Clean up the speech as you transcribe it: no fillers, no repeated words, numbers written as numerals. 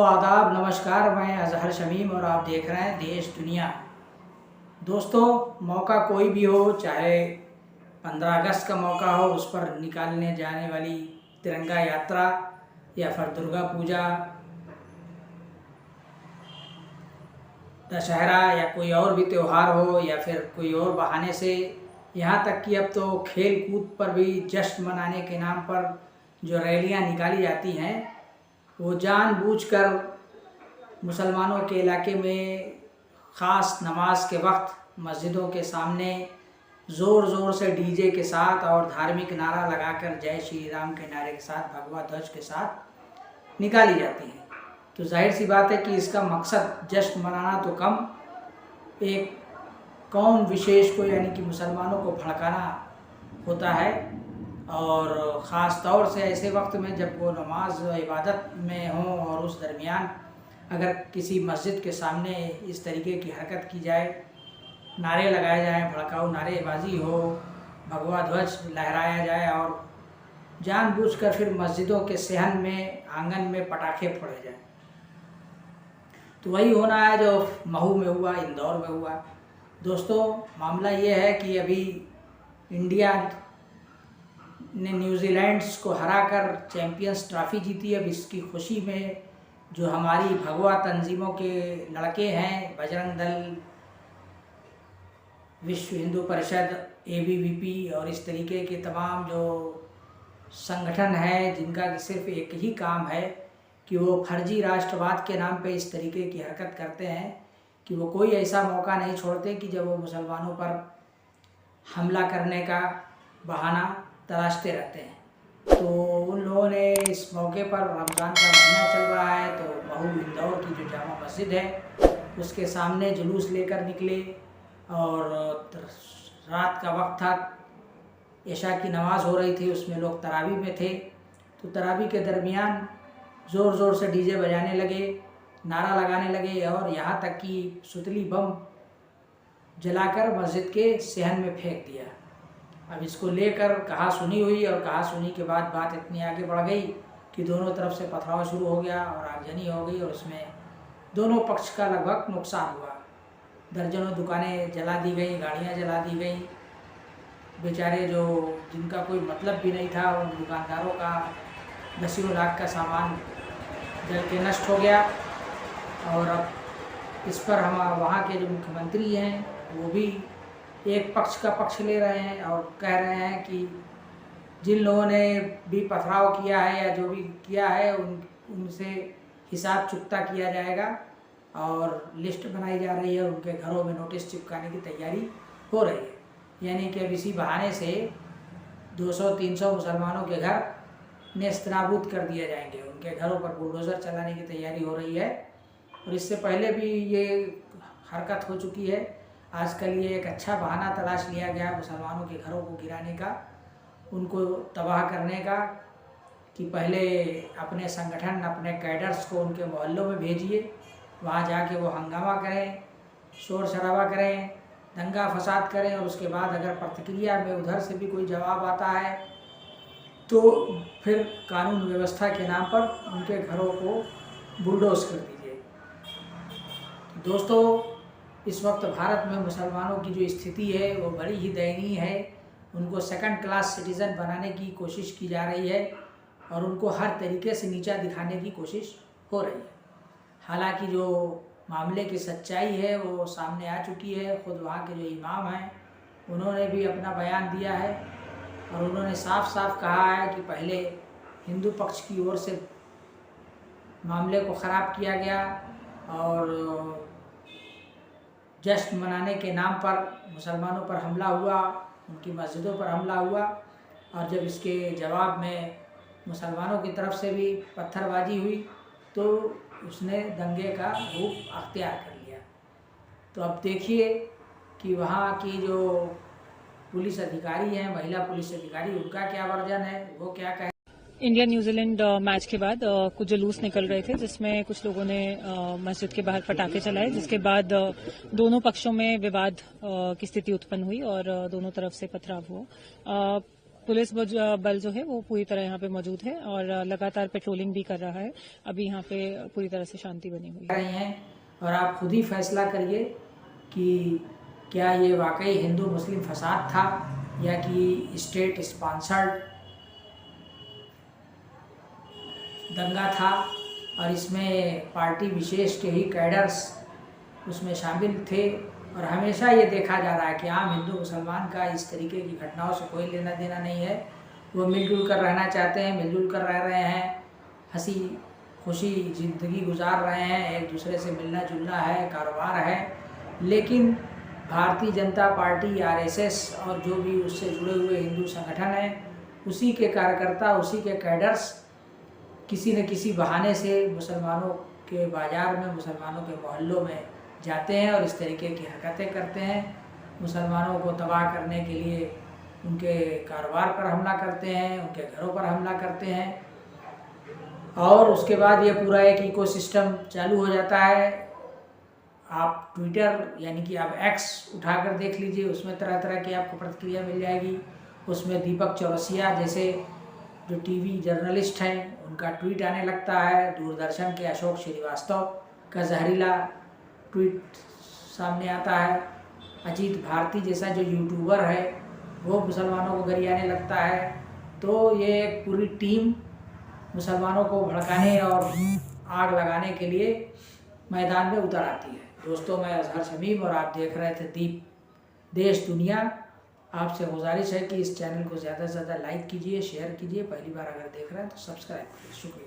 दोस्तों आदाब नमस्कार, मैं अजहर शमीम और आप देख रहे हैं देश दुनिया। दोस्तों, मौका कोई भी हो, चाहे 15 अगस्त का मौका हो, उस पर निकालने जाने वाली तिरंगा यात्रा या फिर दुर्गा पूजा, दशहरा या कोई और भी त्यौहार हो या फिर कोई और बहाने से, यहाँ तक कि अब तो खेल कूद पर भी जश्न मनाने के नाम पर जो रैलियाँ निकाली जाती हैं, वो जानबूझकर मुसलमानों के इलाके में ख़ास नमाज के वक्त मस्जिदों के सामने ज़ोर ज़ोर से डीजे के साथ और धार्मिक नारा लगाकर जय श्री राम के नारे के साथ, भगवा ध्वज के साथ निकाली जाती हैं। तो जाहिर सी बात है कि इसका मकसद जश्न मनाना तो कम, एक कौम विशेष को यानी कि मुसलमानों को भड़काना होता है। और ख़ास तौर से ऐसे वक्त में जब वो नमाज इबादत में हों और उस दरमियान अगर किसी मस्जिद के सामने इस तरीके की हरकत की जाए, नारे लगाए जाएं, भड़काऊ नारेबाजी हो, भगवा ध्वज लहराया जाए और जानबूझकर फिर मस्जिदों के सहन में, आंगन में पटाखे फोड़े जाएं, तो वही होना है जो महू में हुआ, इंदौर में हुआ। दोस्तों, मामला ये है कि अभी इंडिया ने न्यूजीलैंड को हराकर चैंपियंस ट्रॉफी जीती। अब इसकी खुशी में जो हमारी भगवा तंजीमों के लड़के हैं, बजरंग दल, विश्व हिंदू परिषद, ABVP और इस तरीके के तमाम जो संगठन हैं जिनका सिर्फ एक ही काम है कि वो फर्जी राष्ट्रवाद के नाम पे इस तरीके की हरकत करते हैं कि वो कोई ऐसा मौका नहीं छोड़ते कि जब वो मुसलमानों पर हमला करने का बहाना तलाशते रहते हैं। तो उन लोगों ने इस मौके पर, रमज़ान का महीना चल रहा है, तो महू इंदौर की जो जामा मस्जिद है उसके सामने जुलूस लेकर निकले और रात का वक्त था, इशा की नमाज़ हो रही थी, उसमें लोग तरावी में थे। तो तरावी के दरमियान ज़ोर ज़ोर से डीजे बजाने लगे, नारा लगाने लगे और यहाँ तक कि सुतली बम जलाकर मस्जिद के सहन में फेंक दिया। अब इसको लेकर कहा सुनी हुई और कहा सुनी के बाद बात इतनी आगे बढ़ गई कि दोनों तरफ से पथराव शुरू हो गया और आगजनी हो गई और उसमें दोनों पक्ष का लगभग नुकसान हुआ। दर्जनों दुकानें जला दी गई, गाड़ियां जला दी गई। बेचारे जो जिनका कोई मतलब भी नहीं था, उन दुकानदारों का दसियों लाख का सामान जल के नष्ट हो गया। और अब इस पर हम वहाँ के जो मुख्यमंत्री हैं वो भी एक पक्ष का पक्ष ले रहे हैं और कह रहे हैं कि जिन लोगों ने भी पथराव किया है या जो भी किया है उनसे हिसाब चुकता किया जाएगा और लिस्ट बनाई जा रही है, उनके घरों में नोटिस चिपकाने की तैयारी हो रही है। यानी कि अब इसी बहाने से 200-300 मुसलमानों के घर नेस्तनाबूद कर दिए जाएंगे, उनके घरों पर बुलडोज़र चलाने की तैयारी हो रही है। और इससे पहले भी ये हरकत हो चुकी है। आजकल ये एक अच्छा बहाना तलाश लिया गया मुसलमानों के घरों को गिराने का, उनको तबाह करने का, कि पहले अपने संगठन, अपने कैडर्स को उनके मोहल्लों में भेजिए, वहाँ जाके वो हंगामा करें, शोर शराबा करें, दंगा फसाद करें और उसके बाद अगर प्रतिक्रिया में उधर से भी कोई जवाब आता है तो फिर कानून व्यवस्था के नाम पर उनके घरों को बुलडोज कर दीजिए। दोस्तों, इस वक्त भारत में मुसलमानों की जो स्थिति है वो बड़ी ही दयनीय है। उनको सेकंड क्लास सिटीज़न बनाने की कोशिश की जा रही है और उनको हर तरीके से नीचा दिखाने की कोशिश हो रही है। हालांकि जो मामले की सच्चाई है वो सामने आ चुकी है। ख़ुद वहाँ के जो इमाम हैं उन्होंने भी अपना बयान दिया है और उन्होंने साफ साफ कहा है कि पहले हिंदू पक्ष की ओर से मामले को ख़राब किया गया और जश्न मनाने के नाम पर मुसलमानों पर हमला हुआ, उनकी मस्जिदों पर हमला हुआ और जब इसके जवाब में मुसलमानों की तरफ से भी पत्थरबाजी हुई तो उसने दंगे का रूप अख्तियार कर लिया। तो अब देखिए कि वहाँ की जो पुलिस अधिकारी हैं, महिला पुलिस अधिकारी, उनका क्या वर्जन है, वो क्या कहे। इंडिया न्यूजीलैंड मैच के बाद कुछ जुलूस निकल रहे थे जिसमें कुछ लोगों ने मस्जिद के बाहर पटाखे चलाए, जिसके बाद दोनों पक्षों में विवाद की स्थिति उत्पन्न हुई और दोनों तरफ से पथराव हुआ। पुलिस बल जो है वो पूरी तरह यहाँ पे मौजूद है और लगातार पेट्रोलिंग भी कर रहा है। अभी यहाँ पे पूरी तरह से शांति बनी हुई रही हैं और आप खुद ही फैसला करिए कि क्या ये वाकई हिंदू मुस्लिम फसाद था या कि स्टेट स्पॉन्सर्ड दंगा था और इसमें पार्टी विशेष के ही कैडर्स उसमें शामिल थे। और हमेशा ये देखा जा रहा है कि आम हिंदू मुसलमान का इस तरीके की घटनाओं से कोई लेना देना नहीं है। वो मिलजुल कर रहना चाहते हैं, मिलजुल कर रह रहे हैं, हंसी खुशी ज़िंदगी गुजार रहे हैं, एक दूसरे से मिलना जुलना है, कारोबार है। लेकिन भारतीय जनता पार्टी, आरएसएस और जो भी उससे जुड़े हुए हिंदू संगठन हैं, उसी के कार्यकर्ता, उसी के कैडर्स किसी न किसी बहाने से मुसलमानों के बाज़ार में, मुसलमानों के मोहल्लों में जाते हैं और इस तरीके की हरकतें करते हैं। मुसलमानों को तबाह करने के लिए उनके कारोबार पर हमला करते हैं, उनके घरों पर हमला करते हैं और उसके बाद ये पूरा एक इकोसिस्टम चालू हो जाता है। आप ट्विटर यानी कि आप एक्स उठाकर देख लीजिए, उसमें तरह तरह की आपको प्रतिक्रिया मिल जाएगी। उसमें दीपक चौरसिया जैसे जो टीवी जर्नलिस्ट हैं उनका ट्वीट आने लगता है। दूरदर्शन के अशोक श्रीवास्तव का जहरीला ट्वीट सामने आता है। अजीत भारती जैसा जो यूट्यूबर है वो मुसलमानों को गरियाने लगता है। तो ये एक पूरी टीम मुसलमानों को भड़काने और आग लगाने के लिए मैदान में उतर आती है। दोस्तों, मैं अजहर शमीम और आप देख रहे थे दीप देश दुनिया। आपसे गुजारिश है कि इस चैनल को ज़्यादा से ज़्यादा लाइक कीजिए, शेयर कीजिए। पहली बार अगर देख रहे हैं तो सब्सक्राइब कीजिए। शुक्रिया।